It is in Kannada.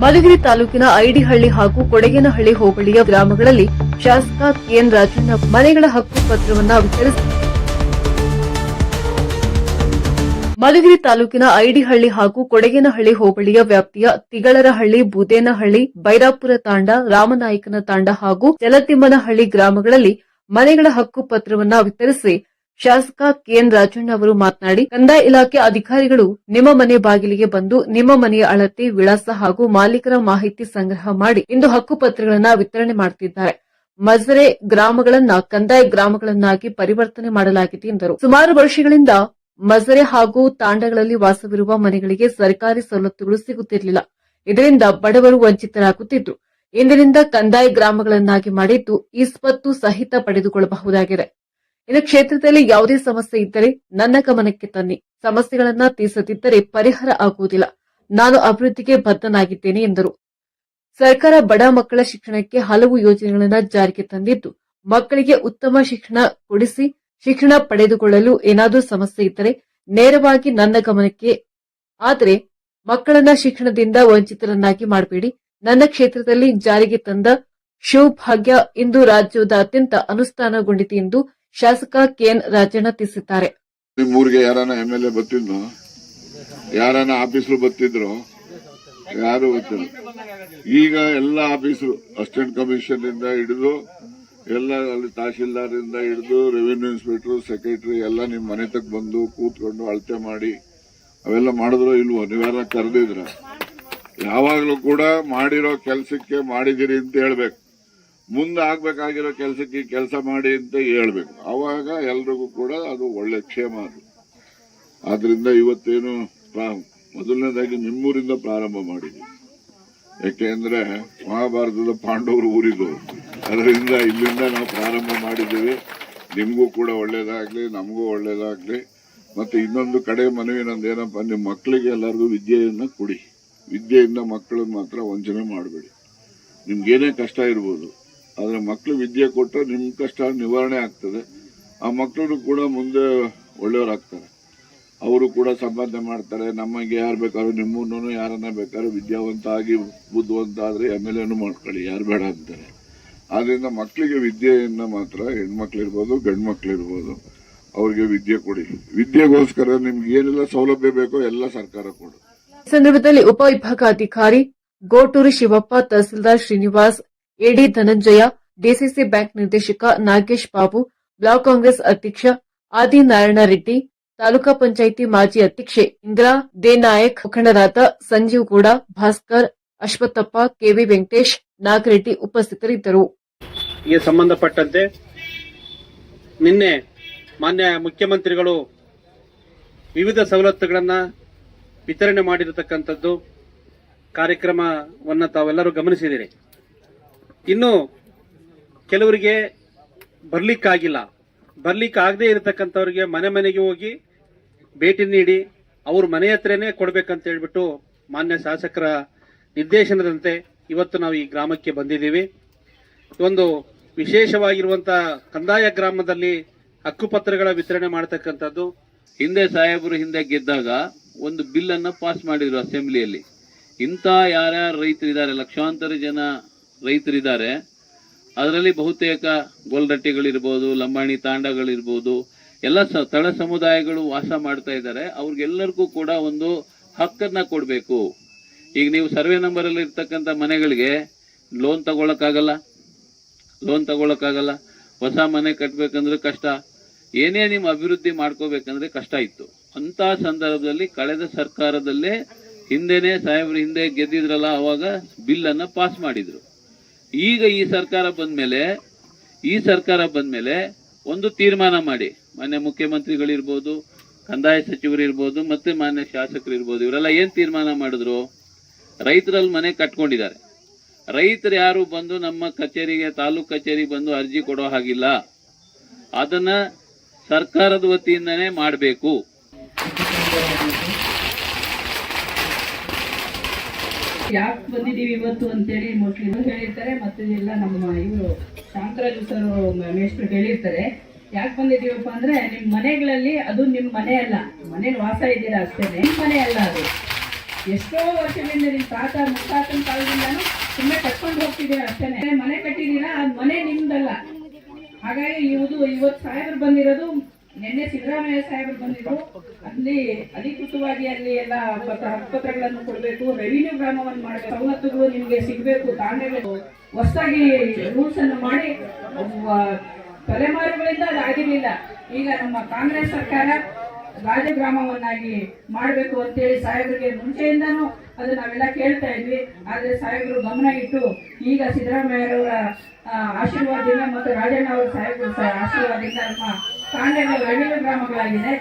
ಮಧುಗಿರಿ ತಾಲೂಕಿನ ಐಡಿಹಳ್ಳಿ ಹಾಗೂ ಕೊಡಗೇನಹಳ್ಳಿ ಹೋಬಳಿಯ ಗ್ರಾಮಗಳಲ್ಲಿ ಶಾಸಕ ಕೆಎನ್ ರಾಜಣ್ಣ ಮನೆಗಳ ಹಕ್ಕು ಪತ್ರವನ್ನು ವಿತರಿಸಿ ಮಧುಗಿರಿ ತಾಲೂಕಿನ ಐಡಿಹಳ್ಳಿ ಹಾಗೂ ಕೊಡಗೇನಹಳ್ಳಿ ಹೋಬಳಿಯ ವ್ಯಾಪ್ತಿಯ ತಿಗಳರಹಳ್ಳಿ, ಬೂದೇನಹಳ್ಳಿ, ಬೈರಾಪುರ ತಾಂಡ, ರಾಮನಾಯಕನ ತಾಂಡ ಹಾಗೂ ಜಲತಿಮ್ಮನಹಳ್ಳಿ ಗ್ರಾಮಗಳಲ್ಲಿ ಮನೆಗಳ ಹಕ್ಕು ಪತ್ರವನ್ನು ವಿತರಿಸಿ ಶಾಸಕ ಕೆಎನ್ ರಾಜಣ್ಣ ಅವರು ಮಾತನಾಡಿ, ಕಂದಾಯ ಇಲಾಖೆ ಅಧಿಕಾರಿಗಳು ನಿಮ್ಮ ಮನೆ ಬಾಗಿಲಿಗೆ ಬಂದು ನಿಮ್ಮ ಮನೆಯ ಅಳತೆ, ವಿಳಾಸ ಹಾಗೂ ಮಾಲೀಕರ ಮಾಹಿತಿ ಸಂಗ್ರಹ ಮಾಡಿ ಇಂದು ಹಕ್ಕುಪತ್ರಗಳನ್ನು ವಿತರಣೆ ಮಾಡುತ್ತಿದ್ದಾರೆ. ಮಜರೆ ಗ್ರಾಮಗಳನ್ನ ಕಂದಾಯ ಗ್ರಾಮಗಳನ್ನಾಗಿ ಪರಿವರ್ತನೆ ಮಾಡಲಾಗಿದೆ ಎಂದರು. ಸುಮಾರು ವರ್ಷಗಳಿಂದ ಮಜರೆ ಹಾಗೂ ತಾಂಡಗಳಲ್ಲಿ ವಾಸವಿರುವ ಮನೆಗಳಿಗೆ ಸರ್ಕಾರಿ ಸವಲತ್ತುಗಳು ಸಿಗುತ್ತಿರಲಿಲ್ಲ. ಇದರಿಂದ ಬಡವರು ವಂಚಿತರಾಗುತ್ತಿದ್ರು. ಇಂದಿನಿಂದ ಕಂದಾಯ ಗ್ರಾಮಗಳನ್ನಾಗಿ ಮಾಡಿದ್ದು ಈ ಸ್ವತ್ತು ಸಹಿತ ಪಡೆದುಕೊಳ್ಳಬಹುದಾಗಿದೆ. ಇನ್ನು ಕ್ಷೇತ್ರದಲ್ಲಿ ಯಾವುದೇ ಸಮಸ್ಯೆ ಇದ್ದರೆ ನನ್ನ ಗಮನಕ್ಕೆ ತನ್ನಿ. ಸಮಸ್ಯೆಗಳನ್ನ ತೀರಿಸದಿದ್ದರೆ ಪರಿಹಾರ ಆಗುವುದಿಲ್ಲ. ನಾನು ಅಭಿವೃದ್ಧಿಗೆ ಬದ್ಧನಾಗಿದ್ದೇನೆ ಎಂದರು. ಸರ್ಕಾರ ಬಡ ಮಕ್ಕಳ ಶಿಕ್ಷಣಕ್ಕೆ ಹಲವು ಯೋಜನೆಗಳನ್ನು ಜಾರಿಗೆ ತಂದಿದ್ದು, ಮಕ್ಕಳಿಗೆ ಉತ್ತಮ ಶಿಕ್ಷಣ ಕೊಡಿಸಿ ಶಿಕ್ಷಣ ಪಡೆದುಕೊಳ್ಳಲು ಏನಾದರೂ ಸಮಸ್ಯೆ ಇದ್ದರೆ ನೇರವಾಗಿ ನನ್ನ ಗಮನಕ್ಕೆ. ಆದರೆ ಮಕ್ಕಳನ್ನ ಶಿಕ್ಷಣದಿಂದ ವಂಚಿತರನ್ನಾಗಿ ಮಾಡಬೇಡಿ. ನನ್ನ ಕ್ಷೇತ್ರದಲ್ಲಿ ಜಾರಿಗೆ ತಂದ ಶಿವಭಾಗ್ಯ ಇಂದು ರಾಜ್ಯದಾದ್ಯಂತ ಅನುಷ್ಠಾನಗೊಂಡಿದೆ ಎಂದು ಶಾಸಕ ಕೆಎನ್ ರಾಜಣ್ಣ ತಿಳಿಸಿದ್ದಾರೆ. ನಿಮ್ಮೂರಿಗೆ ಯಾರನ್ನ MLA ಬರ್ತಿದ್ರು, ಯಾರನ್ನ ಆಫೀಸರು ಬರ್ತಿದ್ರು, ಯಾರು ಗೊತ್ತಿಲ್ಲ. ಈಗ ಎಲ್ಲ ಆಫೀಸರು ಅಸಿಸ್ಟೆಂಟ್ ಕಮಿಷನ್ ಇಂದ ಹಿಡಿದು ಎಲ್ಲ ಅಲ್ಲಿ ತಹಶೀಲ್ದಾರ್ ಇಂದ ಹಿಡಿದು ರೆವಿನ್ಯೂ ಇನ್ಸ್ಪೆಕ್ಟರ್, ಸೆಕ್ರೆಟರಿ ಎಲ್ಲ ನಿಮ್ ಮನೆ ತಕ್ಕ ಬಂದು ಕೂತ್ಕೊಂಡು ಅಳತೆ ಮಾಡಿ ಅವೆಲ್ಲ ಮಾಡಿದ್ರು ಇಲ್ವೋ? ನೀವ್ಯಾರ ಕರೆದಿದ್ರ? ಯಾವಾಗ್ಲೂ ಕೂಡ ಮಾಡಿರೋ ಕೆಲಸಕ್ಕೆ ಮಾಡಿದಿರಿ ಅಂತ ಹೇಳ್ಬೇಕು. ಮುಂದೆ ಆಗ್ಬೇಕಾಗಿರೋ ಕೆಲಸಕ್ಕೆ ಕೆಲಸ ಮಾಡಿ ಅಂತ ಹೇಳ್ಬೇಕು. ಅವಾಗ ಎಲ್ರಿಗೂ ಕೂಡ ಅದು ಒಳ್ಳೆ ಕ್ಷೇಮ. ಅದು ಆದ್ರಿಂದ ಇವತ್ತೇನು ಮೊದಲನೇದಾಗಿ ನಿಮ್ಮೂರಿಂದ ಪ್ರಾರಂಭ ಮಾಡಿದ್ವಿ. ಯಾಕೆಂದ್ರೆ ಮಹಾಭಾರತದ ಪಾಂಡವರು ಊರಿದ್ದು, ಅದರಿಂದ ಇಲ್ಲಿಂದ ನಾವು ಪ್ರಾರಂಭ ಮಾಡಿದ್ದೀವಿ. ನಿಮಗೂ ಕೂಡ ಒಳ್ಳೇದಾಗ್ಲಿ, ನಮಗೂ ಒಳ್ಳೇದಾಗ್ಲಿ. ಮತ್ತೆ ಇನ್ನೊಂದು ಕಡೆ ಮನವಿ ನಂದು ಏನಪ್ಪಾ, ನಿಮ್ಮ ಮಕ್ಕಳಿಗೆ ಎಲ್ಲರಿಗೂ ವಿದ್ಯೆಯನ್ನ ಕೊಡಿ. ವಿದ್ಯೆಯಿಂದ ಮಕ್ಕಳನ್ನ ಮಾತ್ರ ವಂಚನೆ ಮಾಡಬೇಡಿ. ನಿಮ್ಗೇನೇ ಕಷ್ಟ ಇರ್ಬೋದು, ಆದ್ರೆ ಮಕ್ಕಳು ವಿದ್ಯೆ ಕೊಟ್ಟರೆ ನಿಮ್ ಕಷ್ಟ ನಿವಾರಣೆ ಆಗ್ತದೆ. ಆ ಮಕ್ಕಳು ಕೂಡ ಮುಂದೆ ಒಳ್ಳೆಯವರಾಗ್ತಾರೆ. ಅವರು ಕೂಡ ಸಂಪಾದನೆ ಮಾಡ್ತಾರೆ. ನಮಗೆ ಯಾರು ಬೇಕಾದ್ರೂ, ನಿಮ್ಮನ್ನು ಯಾರನ್ನ ಬೇಕಾದ್ರೂ ವಿದ್ಯಾವಂತ ಆಗಿ ಬುದ್ಧಿವಂತ ಆದ್ರೆ MLA ಮಾಡ್ಕೊಳ್ಳಿ, ಯಾರು ಬೇಡ ಅಂತಾರೆ. ಆದ್ರಿಂದ ಮಕ್ಕಳಿಗೆ ವಿದ್ಯೆಯನ್ನ ಮಾತ್ರ, ಹೆಣ್ಮಕ್ಳಿರ್ಬೋದು ಗಂಡು ಮಕ್ಳಿರ್ಬೋದು, ಅವ್ರಿಗೆ ವಿದ್ಯೆ ಕೊಡಿ. ವಿದ್ಯೆಗೋಸ್ಕರ ನಿಮ್ಗೆ ಏನೆಲ್ಲ ಸೌಲಭ್ಯ ಬೇಕೋ ಎಲ್ಲ ಸರ್ಕಾರ ಕೊಡು. ಸಂದರ್ಭದಲ್ಲಿ ಉಪವಿಭಾಗಾಧಿಕಾರಿ ಗೋಟೂರು ಶಿವಪ್ಪ, ತಹಸೀಲ್ದಾರ್ ಶ್ರೀನಿವಾಸ್, ಎಡಿ ಧನಂಜಯ, ಡಿಸಿಸಿ ಬ್ಯಾಂಕ್ ನಿರ್ದೇಶಕ ನಾಗೇಶ್ ಬಾಬು, ಬ್ಲಾಕ್ ಕಾಂಗ್ರೆಸ್ ಅಧ್ಯಕ್ಷ ಆದಿನಾರಾಯಣ ರೆಡ್ಡಿ, ತಾಲೂಕಾ ಪಂಚಾಯಿತಿ ಮಾಜಿ ಅಧ್ಯಕ್ಷೆ ಇಂದಿರಾ ದೇನಾಯಕ್, ಮುಖಂಡರಾದ ಸಂಜೀವ್ ಗೌಡ, ಭಾಸ್ಕರ್, ಅಶ್ವತ್ಥಪ್ಪ, ಕೆವಿ ವೆಂಕಟೇಶ್, ನಾಗರೆಡ್ಡಿ ಉಪಸ್ಥಿತರಿದ್ದರು. ಈ ಸಂಬಂಧಪಟ್ಟಂತೆ ನಿನ್ನೆ ಮಾನ್ಯ ಮುಖ್ಯಮಂತ್ರಿಗಳು ವಿವಿಧ ಸವಲತ್ತುಗಳನ್ನು ವಿತರಣೆ ಮಾಡಿರತಕ್ಕಂಥದ್ದು ಕಾರ್ಯಕ್ರಮವನ್ನು ತಾವೆಲ್ಲರೂ ಗಮನಿಸಿದಿರಿ. ಇನ್ನು ಕೆಲವರಿಗೆ ಬರ್ಲಿಕ್ಕಾಗಿಲ್ಲ. ಬರ್ಲಿಕ್ಕಾಗದೇ ಇರತಕ್ಕಂಥವ್ರಿಗೆ ಮನೆ ಮನೆಗೆ ಹೋಗಿ ಭೇಟಿ ನೀಡಿ ಅವ್ರ ಮನೆ ಹತ್ರನೇ ಕೊಡ್ಬೇಕಂತ ಹೇಳ್ಬಿಟ್ಟು ಮಾನ್ಯ ಶಾಸಕರ ನಿರ್ದೇಶನದಂತೆ ಇವತ್ತು ನಾವು ಈ ಗ್ರಾಮಕ್ಕೆ ಬಂದಿದ್ದೀವಿ. ಒಂದು ವಿಶೇಷವಾಗಿರುವಂತಹ ಕಂದಾಯ ಗ್ರಾಮದಲ್ಲಿ ಹಕ್ಕುಪತ್ರಗಳ ವಿತರಣೆ ಮಾಡತಕ್ಕಂಥದ್ದು. ಹಿಂದೆ ಸಾಹೇಬರು ಹಿಂದೆ ಗೆದ್ದಾಗ ಒಂದು ಬಿಲ್ ಅನ್ನ ಪಾಸ್ ಮಾಡಿದ್ರು ಅಸೆಂಬ್ಲಿಯಲ್ಲಿ. ಇಂಥ ಯಾರ್ಯಾರು ರೈತರಿದ್ದಾರೆ, ಲಕ್ಷಾಂತರ ಜನ ರೈತರಿದ್ದಾರೆ. ಅದರಲ್ಲಿ ಬಹುತೇಕ ಗೋಲ್ರಟ್ಟಿಗಳಿರ್ಬೋದು, ಲಂಬಾಣಿ ತಾಂಡಗಳಿರ್ಬೋದು, ಎಲ್ಲ ತಳ ಸಮುದಾಯಗಳು ವಾಸ ಮಾಡ್ತಾ ಇದ್ದಾರೆ. ಅವ್ರಿಗೆಲ್ಲರಿಗೂ ಕೂಡ ಒಂದು ಹಕ್ಕನ್ನ ಕೊಡಬೇಕು. ಈಗ ನೀವು ಸರ್ವೆ ನಂಬರ್ ಅಲ್ಲಿ ಇರ್ತಕ್ಕಂಥ ಮನೆಗಳಿಗೆ ಲೋನ್ ತಗೊಳಕ್ಕಾಗಲ್ಲ. ಹೊಸ ಮನೆ ಕಟ್ಟಬೇಕಂದ್ರೆ ಕಷ್ಟ. ಏನೇ ನೀವು ಅಭಿವೃದ್ಧಿ ಮಾಡ್ಕೋಬೇಕಂದ್ರೆ ಕಷ್ಟ ಇತ್ತು. ಅಂತ ಸಂದರ್ಭದಲ್ಲಿ ಕಳೆದ ಸರ್ಕಾರದಲ್ಲೇ ಹಿಂದೆನೆ ಸಾಹೇಬ್ರು ಹಿಂದೆ ಗೆದ್ದಿದ್ರಲ್ಲ, ಅವಾಗ ಬಿಲ್ ಅನ್ನ ಪಾಸ್ ಮಾಡಿದ್ರು. ಈಗ ಈ ಸರ್ಕಾರ ಬಂದ್ಮೇಲೆ ಒಂದು ತೀರ್ಮಾನ ಮಾಡಿ, ಮಾನ್ಯ ಮುಖ್ಯಮಂತ್ರಿಗಳಿರ್ಬೋದು, ಕಂದಾಯ ಸಚಿವರಿರ್ಬೋದು, ಮತ್ತೆ ಮಾನ್ಯ ಶಾಸಕರಿರ್ಬೋದು, ಇವರೆಲ್ಲ ಏನ್ ತೀರ್ಮಾನ ಮಾಡಿದ್ರು? ರೈತರಲ್ಲಿ ಮನೆ ಕಟ್ಕೊಂಡಿದ್ದಾರೆ. ರೈತರು ಯಾರು ಬಂದು ನಮ್ಮ ಕಚೇರಿಗೆ, ತಾಲೂಕ್ ಕಚೇರಿಗೆ ಬಂದು ಅರ್ಜಿ ಕೊಡೋ ಹಾಗಿಲ್ಲ. ಅದನ್ನ ಸರ್ಕಾರದ ವತಿಯಿಂದನೇ ಮಾಡಬೇಕು. ಯಾಕೆ ಬಂದಿದ್ದೀವಿ ಇವತ್ತು ಅಂತೇಳಿ ಮೋಸ್ಟ್ಲಿ ಹೇಳಿರ್ತಾರೆ. ಮತ್ತೆ ಎಲ್ಲ ನಮ್ಮ ಇವರು ಶಾಂತರಾಜು ಸರ್ ಮೇಷ್ಟ್ರು ಹೇಳಿರ್ತಾರೆ. ಯಾಕೆ ಬಂದಿದ್ದೀವಪ್ಪ ಅಂದ್ರೆ, ನಿಮ್ಮ ಮನೆಗಳಲ್ಲಿ ಅದು ನಿಮ್ಮ ಮನೆ ಅಲ್ಲ, ಮನೇಲಿ ವಾಸ ಇದ್ದೀರಾ ಅಷ್ಟೇ, ನಿಮ್ಮ ಮನೆ ಅಲ್ಲ ಅದು. ಎಷ್ಟೋ ವರ್ಷದಿಂದ ನಿಮ್ಮ ತಾತ ಮುತ್ತಾತನ ಕಾಲದಿಂದನೂ ಸುಮ್ಮನೆ ಕಟ್ಕೊಂಡು ಹೋಗ್ತಿದ್ದೀರ ಅಷ್ಟೇ. ಮನೆ ಕಟ್ಟಿದ್ದೀರಾ, ಆ ಮನೆ ನಿಮ್ದಲ್ಲ. ಹಾಗಾಗಿ ಇವತ್ತು ಸಾಹೇಬರು ಬಂದಿರೋದು, ನಿನ್ನೆ ಸಿದ್ದರಾಮಯ್ಯ ಸಾಹೇಬರು ಬಂದಿದ್ರು. ಅಲ್ಲಿ ಅಧಿಕೃತವಾಗಿ ಅಲ್ಲಿ ಎಲ್ಲ ಹಕ್ಕುಪತ್ರಗಳನ್ನು ಕೊಡಬೇಕು, ರೆವಿನ್ಯೂ ಗ್ರಾಮವನ್ನು ಮಾಡಬೇಕು, ಸವಲತ್ತುಗಳು ನಿಮಗೆ ಸಿಗಬೇಕು, ತಾಂಡೆಗಳು ಹೊಸದಾಗಿ ರೂಲ್ಸ್ ಅನ್ನು ಮಾಡಿ ತಲೆಮಾರುಗಳಿಂದ ಅದು ಆಗಿರಲಿಲ್ಲ. ಈಗ ನಮ್ಮ ಕಾಂಗ್ರೆಸ್ ಸರ್ಕಾರ ರಾಜಗ್ರಾಮವನ್ನಾಗಿ ಮಾಡಬೇಕು ಅಂತೇಳಿ ಸಾಹೇಬರಿಗೆ ಮುಂಚೆಯಿಂದಾನು ಅದು ನಾವೆಲ್ಲ ಕೇಳ್ತಾ ಇದ್ವಿ. ಆದ್ರೆ ಸಾಹೇಬರು ಗಮನ ಇಟ್ಟು ಈಗ ಸಿದ್ದರಾಮಯ್ಯರವರ ಆಶೀರ್ವಾದದಿಂದ ಮತ್ತು ರಾಜಣ್ಣ ಅವರ ಸಾಹೇಬರ ಆಶೀರ್ವಾದದಿಂದ ನಮ್ಮ ತಾಂಡೆಗಳು ರೆವಿನ್ಯೂ ಗ್ರಾಮಗಳಾಗಿದೆ.